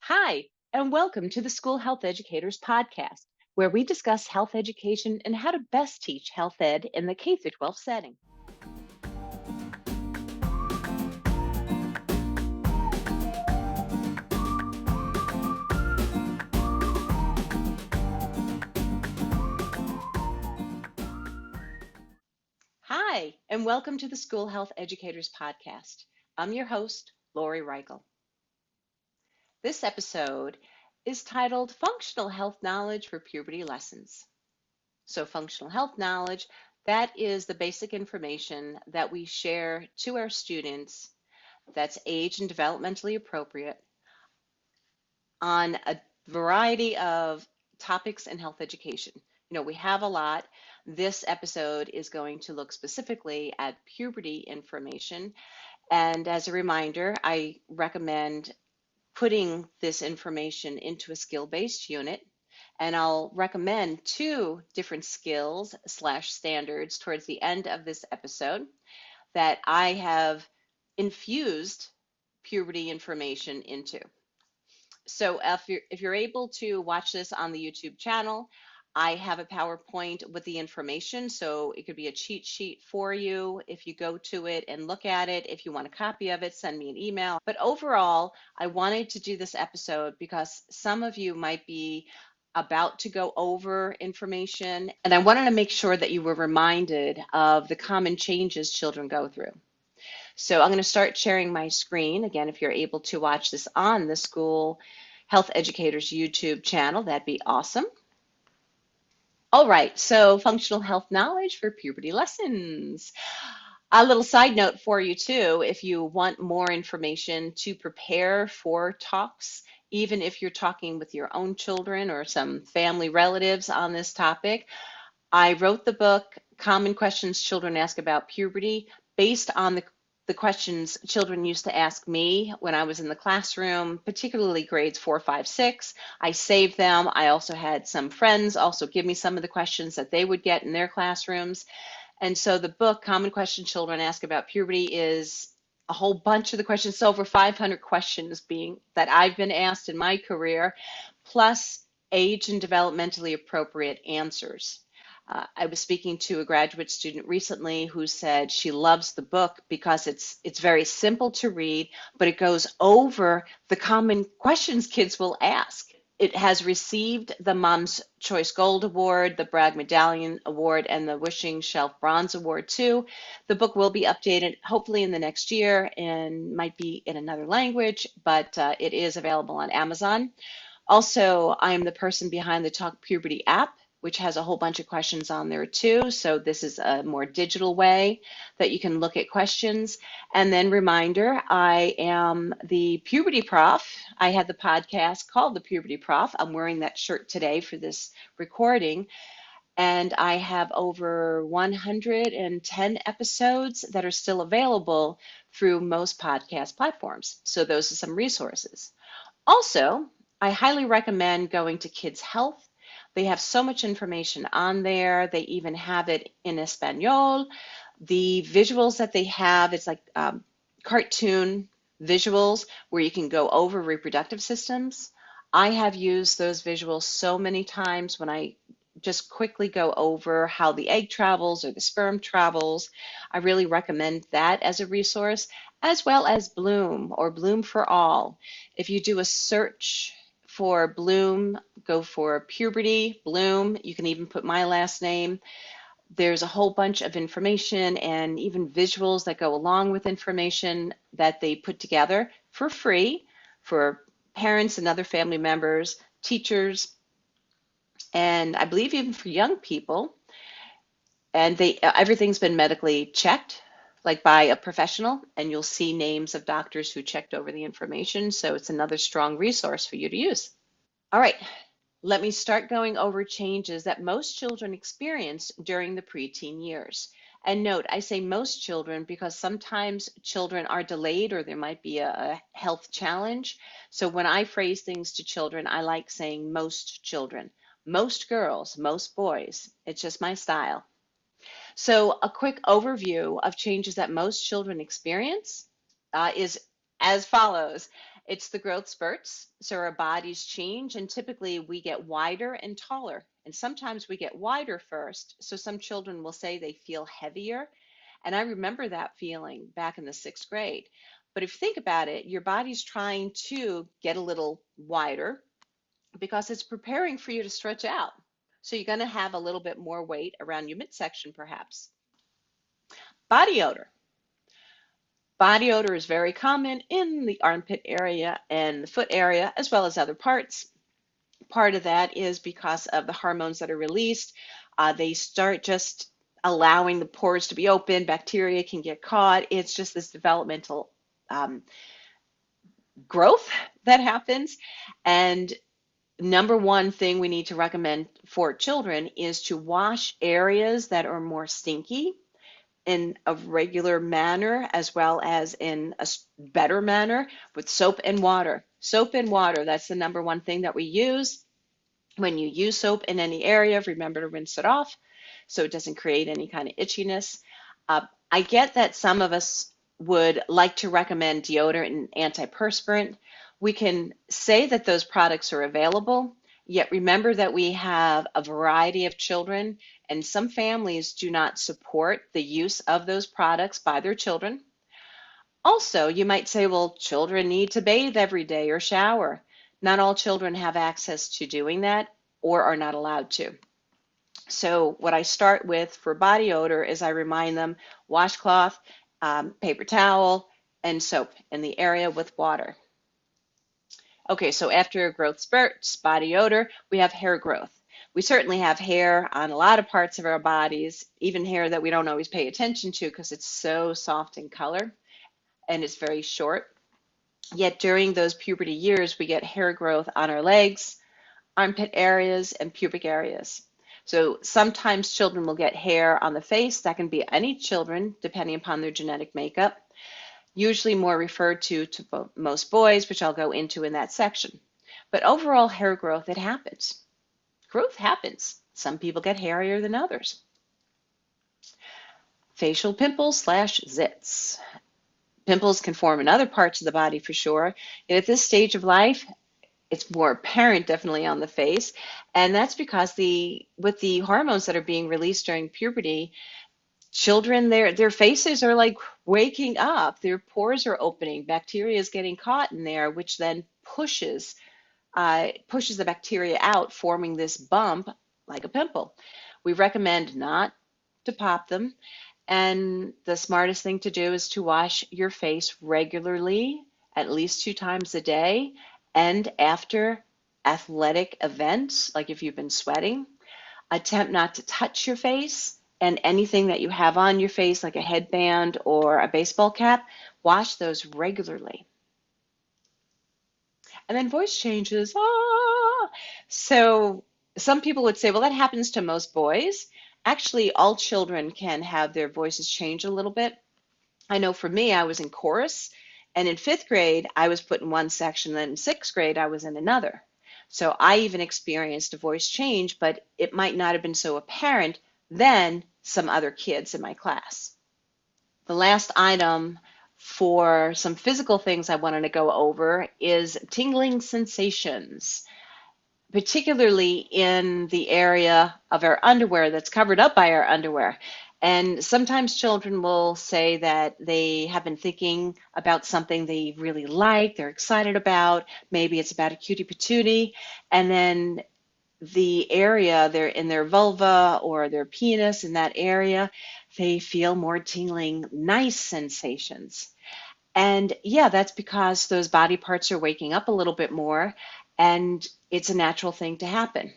Hi, and welcome to the School Health Educators Podcast, where we discuss health education and how to best teach health ed in the K 12 setting. Hi, and welcome to the School Health Educators Podcast. I'm your host, Lori Reichel. This episode is titled Functional Health Knowledge for Puberty Lessons. So, functional health knowledge, that is the basic information that we share to our students that's age and developmentally appropriate on a variety of topics in health education. We have a lot. This episode is going to look specifically at puberty information. And as a reminder, I recommend putting this information into a skill-based unit. And I'll recommend 2 different skills/standards towards the end of this episode that I have infused puberty information into. So if you're able to watch this on the YouTube channel, I have a PowerPoint with the information, so it could be a cheat sheet for you if you go to it and look at it. If you want a copy of it, send me an email. But overall, I wanted to do this episode because some of you might be about to go over information, and I wanted to make sure that you were reminded of the common changes children go through. So I'm going to start sharing my screen. Again, if you're able to watch this on the School Health Educators YouTube channel, that'd be awesome. All right, so functional health knowledge for puberty lessons. A little side note for you too, if you want more information to prepare for talks, even if you're talking with your own children or some family relatives on this topic, I wrote the book, Common Questions Children Ask About Puberty, based on the questions children used to ask me when I was in the classroom, particularly grades 4, 5, 6. I saved them. I also had some friends also give me some of the questions that they would get in their classrooms. And so the book, Common Questions Children Ask About Puberty, is a whole bunch of the questions, so over 500 questions that I've been asked in my career, plus age and developmentally appropriate answers. I was speaking to a graduate student recently who said she loves the book because it's very simple to read, but it goes over the common questions kids will ask. It has received the Mom's Choice Gold Award, the Bragg Medallion Award, and the Wishing Shelf Bronze Award too. The book will be updated hopefully in the next year and might be in another language, but it is available on Amazon. Also, I'm the person behind the Talk Puberty app, which has a whole bunch of questions on there too. So this is a more digital way that you can look at questions. And then reminder, I am the Puberty Prof. I had the podcast called the Puberty Prof. I'm wearing that shirt today for this recording. And I have over 110 episodes that are still available through most podcast platforms. So those are some resources. Also, I highly recommend going to Kids Health. They have so much information on there. They even have it in Espanol. The visuals that they have, it's like cartoon visuals where you can go over reproductive systems. I have used those visuals so many times when I just quickly go over how the egg travels or the sperm travels. I really recommend that as a resource, as well as Bloom or Bloom for All. If you do a search for Bloom, go for Puberty, Bloom. You can even put my last name. There's a whole bunch of information and even visuals that go along with information that they put together for free for parents and other family members, teachers, and I believe even for young people. And everything's been medically checked, like by a professional, and you'll see names of doctors who checked over the information. So it's another strong resource for you to use. All right, let me start going over changes that most children experience during the preteen years. And note, I say most children because sometimes children are delayed or there might be a health challenge. So when I phrase things to children, I like saying most children, most girls, most boys. It's just my style. So a quick overview of changes that most children experience is as follows. It's the growth spurts. So our bodies change, and typically we get wider and taller. And sometimes we get wider first. So some children will say they feel heavier. And I remember that feeling back in the sixth grade. But if you think about it, your body's trying to get a little wider because it's preparing for you to stretch out. So you're going to have a little bit more weight around your midsection, perhaps. Body odor. Body odor is very common in the armpit area and the foot area, as well as other parts. Part of that is because of the hormones that are released. They start just allowing the pores to be open. Bacteria can get caught. It's just this developmental um, growth that happens. And number one thing we need to recommend for children is to wash areas that are more stinky in a regular manner as well as in a better manner with soap and water. Soap and water, that's the number one thing that we use. When you use soap in any area, remember to rinse it off so it doesn't create any kind of itchiness. I get that some of us would like to recommend deodorant and antiperspirant. We can say that those products are available, yet remember that we have a variety of children, and some families do not support the use of those products by their children. Also, you might say, well, children need to bathe every day or shower. Not all children have access to doing that or are not allowed to. So what I start with for body odor is I remind them washcloth, paper towel, and soap in the area with water. Okay, so after growth spurts, body odor, we have hair growth. We certainly have hair on a lot of parts of our bodies, even hair that we don't always pay attention to because it's so soft in color and it's very short. Yet during those puberty years, we get hair growth on our legs, armpit areas, and pubic areas. So sometimes children will get hair on the face. That can be any children, depending upon their genetic makeup. Usually more referred to most boys, which I'll go into in that section. But overall hair growth, it happens. Growth happens. Some people get hairier than others. Facial pimples / zits. Pimples can form in other parts of the body for sure. And at this stage of life, it's more apparent definitely on the face. And that's because with the hormones that are being released during puberty, children, their faces are like waking up. Their pores are opening. Bacteria is getting caught in there, which then pushes the bacteria out, forming this bump like a pimple. We recommend not to pop them. And the smartest thing to do is to wash your face regularly, at least 2 times a day, and after athletic events, like if you've been sweating. Attempt not to touch your face, and anything that you have on your face, like a headband or a baseball cap, wash those regularly. And then voice changes. So some people would say, well, that happens to most boys. Actually, all children can have their voices change a little bit. I know for me, I was in chorus, and in 5th grade, I was put in one section, then in 6th grade, I was in another. So I even experienced a voice change, but it might not have been so apparent than some other kids in my class. The last item for some physical things I wanted to go over is tingling sensations, particularly in the area of our underwear that's covered up by our underwear. And sometimes children will say that they have been thinking about something they really like, they're excited about, maybe it's about a cutie patootie, and then the area they're in their vulva or their penis, in that area, they feel more tingling, nice sensations. And yeah, that's because those body parts are waking up a little bit more, and it's a natural thing to happen.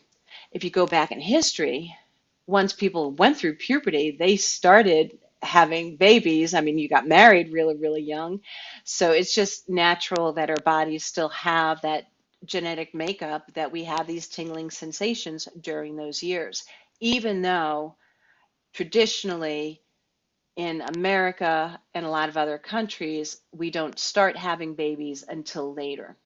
If you go back in history, once people went through puberty, they started having babies. I mean, you got married really, really young. So it's just natural that our bodies still have that genetic makeup that we have these tingling sensations during those years, even though traditionally in America and a lot of other countries, we don't start having babies until later.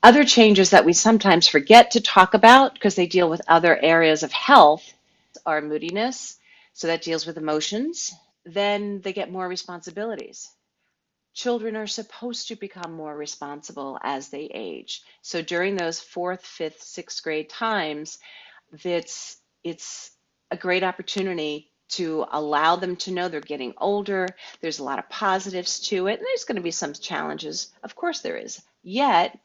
Other changes that we sometimes forget to talk about because they deal with other areas of health are moodiness, so that deals with emotions. Then they get more responsibilities. children are supposed to become more responsible as they age. So during those fourth, fifth, sixth grade times, it's a great opportunity to allow them to know they're getting older. There's a lot of positives to it, and there's going to be some challenges. Of course there is. Yet,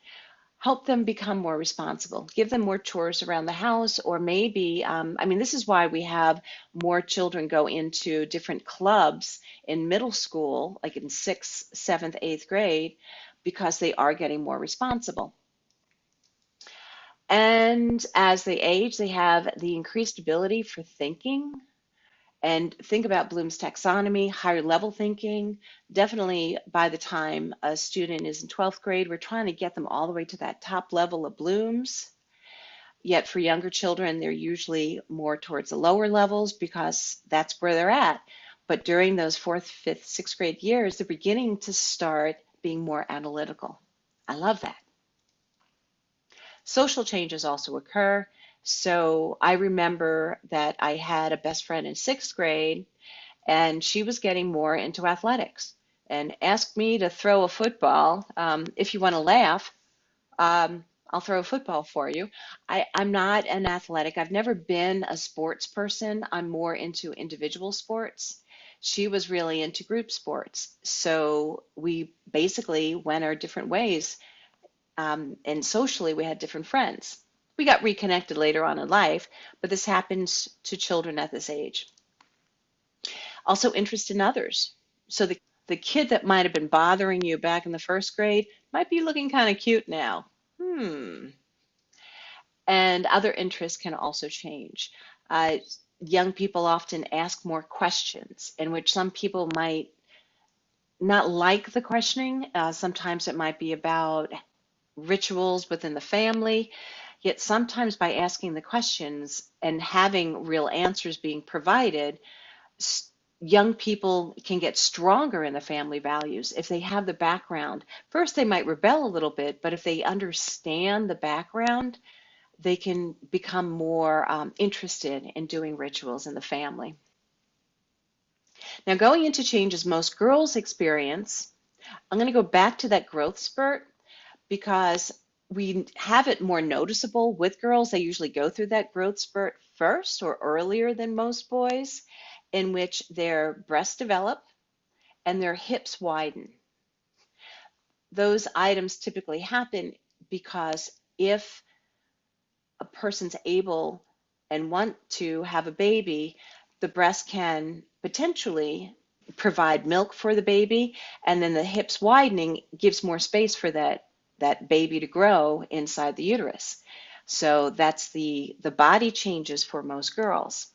help them become more responsible, give them more chores around the house, or maybe, this is why we have more children go into different clubs in middle school, like in sixth, seventh, eighth grade, because they are getting more responsible. And as they age, they have the increased ability for thinking. And think about Bloom's taxonomy, higher level thinking. Definitely by the time a student is in 12th grade, we're trying to get them all the way to that top level of Bloom's. Yet for younger children, they're usually more towards the lower levels because that's where they're at. But during those fourth, fifth, sixth grade years, they're beginning to start being more analytical. I love that. Social changes also occur. So I remember that I had a best friend in sixth grade, and she was getting more into athletics and asked me to throw a football. If you want to laugh, I'll throw a football for you. I'm not an athletic. I've never been a sports person. I'm more into individual sports. She was really into group sports. So we basically went our different ways. And socially, we had different friends. We got reconnected later on in life, but this happens to children at this age. Also, interest in others. So the kid that might have been bothering you back in the first grade might be looking kind of cute now. And other interests can also change. Young people often ask more questions, in which some people might not like the questioning. Sometimes it might be about rituals within the family. Yet sometimes by asking the questions and having real answers being provided, young people can get stronger in the family values if they have the background. First, they might rebel a little bit, but if they understand the background, they can become more interested in doing rituals in the family. Now, going into changes most girls experience, I'm going to go back to that growth spurt because we have it more noticeable with girls. They usually go through that growth spurt first or earlier than most boys, in which their breasts develop and their hips widen. Those items typically happen because if a person's able and want to have a baby, the breast can potentially provide milk for the baby, and then the hips widening gives more space for that baby to grow inside the uterus. So that's the body changes for most girls.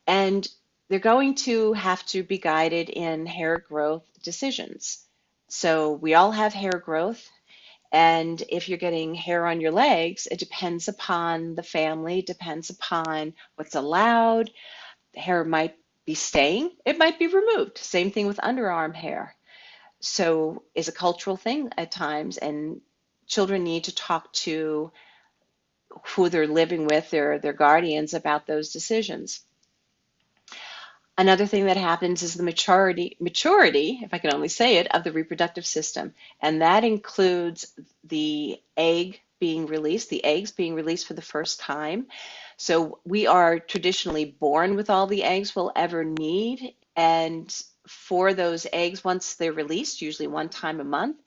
And they're going to have to be guided in hair growth decisions. So we all have hair growth. And if you're getting hair on your legs, it depends upon the family, depends upon what's allowed. The hair might be staying, it might be removed. Same thing with underarm hair. So it's a cultural thing at times, and children need to talk to who they're living with, their guardians, about those decisions. Another thing that happens is the maturity, if I can only say it, of the reproductive system. And that includes the eggs being released for the first time. So we are traditionally born with all the eggs we'll ever need. And for those eggs, once they're released, usually one time a month,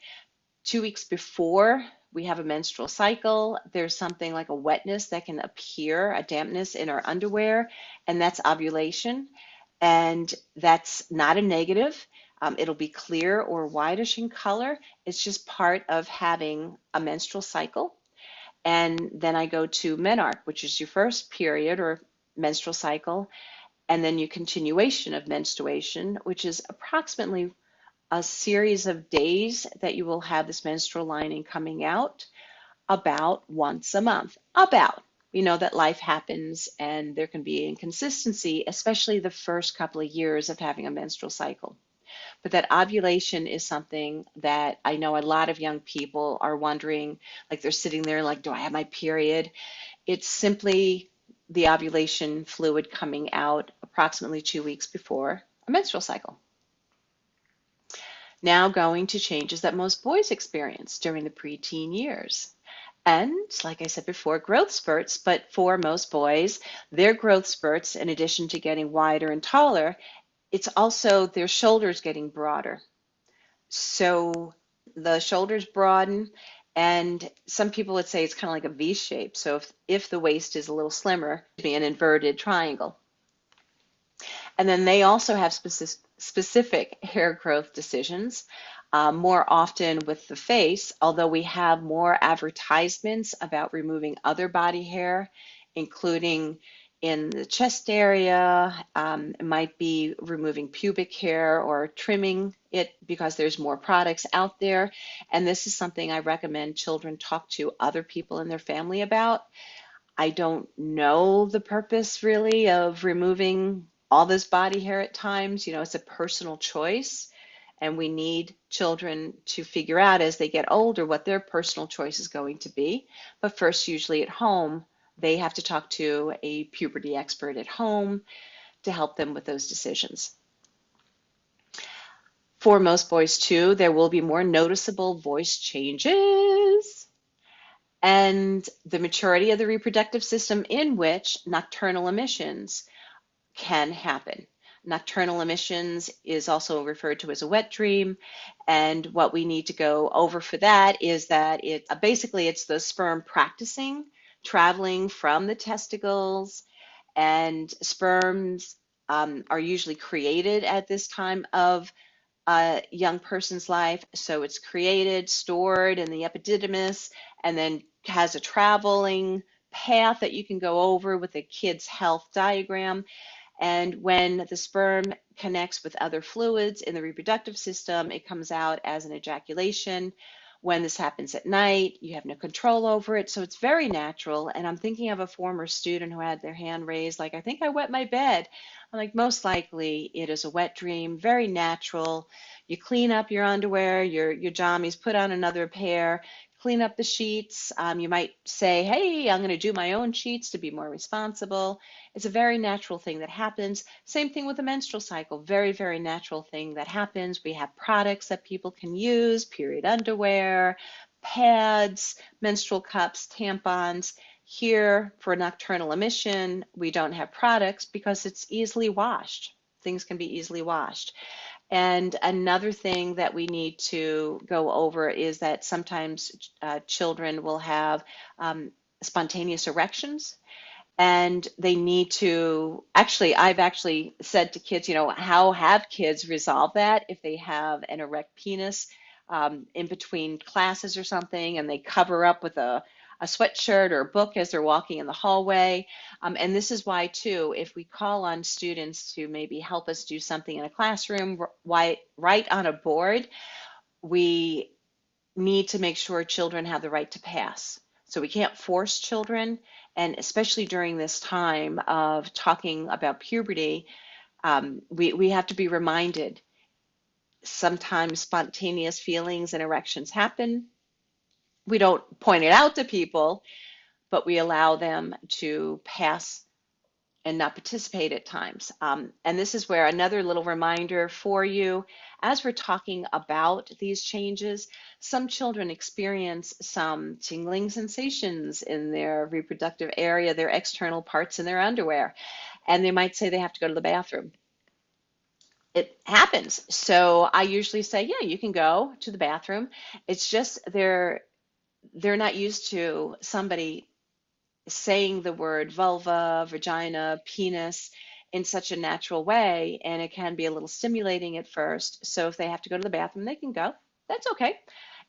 2 weeks before we have a menstrual cycle, there's something like a wetness that can appear, a dampness in our underwear, and that's ovulation. And that's not a negative. It'll be clear or whitish in color. It's just part of having a menstrual cycle. And then I go to menarche, which is your first period or menstrual cycle, and then your continuation of menstruation, which is approximately a series of days that you will have this menstrual lining coming out about once a month. We know that life happens and there can be inconsistency, especially the first couple of years of having a menstrual cycle. But that ovulation is something that I know a lot of young people are wondering, like they're sitting there like, do I have my period? It's simply the ovulation fluid coming out approximately 2 weeks before a menstrual cycle. Now going to changes that most boys experience during the preteen years. And like I said before, growth spurts, but for most boys, their growth spurts, in addition to getting wider and taller, it's also their shoulders getting broader. So the shoulders broaden, and some people would say it's kind of like a V shape. So if the waist is a little slimmer, it'd be an inverted triangle. And then they also have specific hair growth decisions, more often with the face, although we have more advertisements about removing other body hair, including in the chest area. It might be removing pubic hair or trimming it because there's more products out there. And this is something I recommend children talk to other people in their family about. I don't know the purpose really of removing all this body hair at times. It's a personal choice, and we need children to figure out as they get older what their personal choice is going to be. But first, usually at home, they have to talk to a puberty expert at home to help them with those decisions. For most boys, too, there will be more noticeable voice changes and the maturity of the reproductive system in which nocturnal emissions can happen. Nocturnal emissions is also referred to as a wet dream, and what we need to go over for that is that it's the sperm practicing, traveling from the testicles, and sperms are usually created at this time of a young person's life. So it's created, stored in the epididymis, and then has a traveling path that you can go over with a kid's health diagram. And when the sperm connects with other fluids in the reproductive system, it comes out as an ejaculation. When this happens at night, you have no control over it. So it's very natural. And I'm thinking of a former student who had their hand raised, like, I think I wet my bed. I'm like, most likely it is a wet dream, very natural. You clean up your underwear, your jammies, put on another pair, clean up the sheets. You might say, hey, I'm going to do my own sheets to be more responsible. It's a very natural thing that happens. Same thing with the menstrual cycle, very, very natural thing that happens. We have products that people can use, period underwear, pads, menstrual cups, tampons. Here for nocturnal emission, we don't have products because it's easily washed. Things can be easily washed. And another thing that we need to go over is that sometimes children will have spontaneous erections, and they need to, I've actually said to kids, how have kids resolve that if they have an erect penis in between classes or something, and they cover up with a sweatshirt or a book as they're walking in the hallway. And this is why, too, if we call on students to maybe help us do something in a classroom, write on a board, we need to make sure children have the right to pass. So we can't force children, and especially during this time of talking about puberty, we have to be reminded sometimes spontaneous feelings and erections happen. We don't point it out to people, but we allow them to pass and not participate at times. And this is where another little reminder for you, as we're talking about these changes, some children experience some tingling sensations in their reproductive area, their external parts in their underwear, and they might say they have to go to the bathroom. It happens. So I usually say, yeah, you can go to the bathroom. It's just they're not used to somebody saying the word vulva, vagina, penis in such a natural way, and it can be a little stimulating at first. So if they have to go to the bathroom, they can go. That's okay.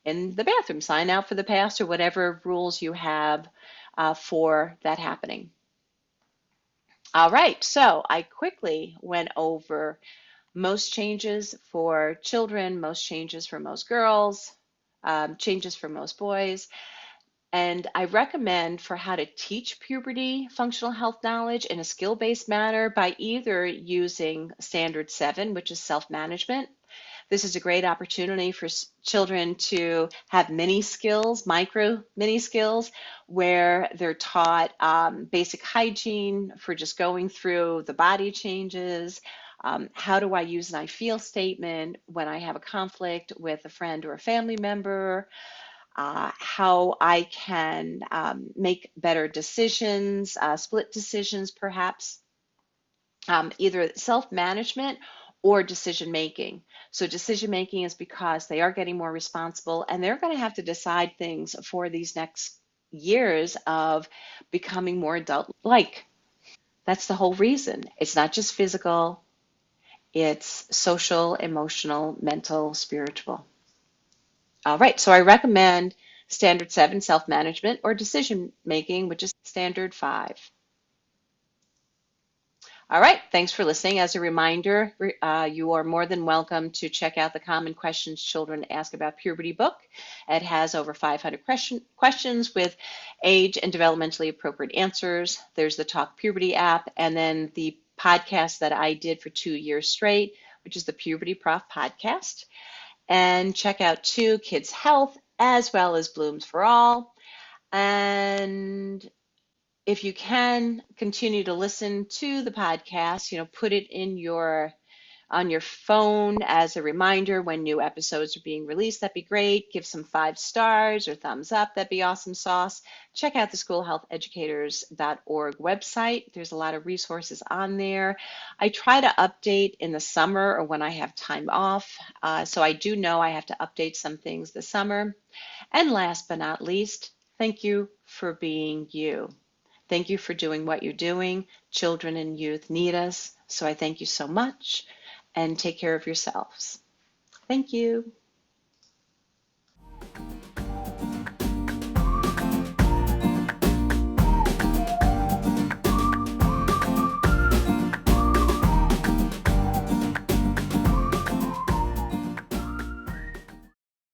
In the bathroom, sign out for the pass or whatever rules you have for that happening. All right, so I quickly went over most changes for children, most changes for most girls, changes for most boys. And I recommend for how to teach puberty functional health knowledge in a skill-based manner by either using Standard 7, which is self-management. This is a great opportunity for children to have mini skills, micro mini skills, where they're taught basic hygiene for just going through the body changes, How do I use an I feel statement when I have a conflict with a friend or a family member? How I can make better decisions, split decisions perhaps, either self-management or decision making. So decision making is because they are getting more responsible and they're going to have to decide things for these next years of becoming more adult-like. That's the whole reason. It's not just physical, it's social, emotional, mental, spiritual. All right, so I recommend Standard 7, self-management, or decision making, which is Standard 5. All right, thanks for listening. As a reminder, you are more than welcome to check out the Common Questions Children Ask About Puberty book. It has over 500 questions with age and developmentally appropriate answers. There's the Talk Puberty app, and then the podcast that I did for 2 years straight, which is the Puberty Prof podcast. And check out too Kids Health as well as Blooms for All. And if you can continue to listen to the podcast, put it on your phone as a reminder when new episodes are being released. That'd be great. Give some 5 stars or thumbs up. That'd be awesome sauce. Check out the schoolhealtheducators.org website. There's a lot of resources on there. I try to update in the summer or when I have time off. So I do know I have to update some things this summer. And last but not least, thank you for being you. Thank you for doing what you're doing. Children and youth need us. So I thank you so much, and take care of yourselves. Thank you.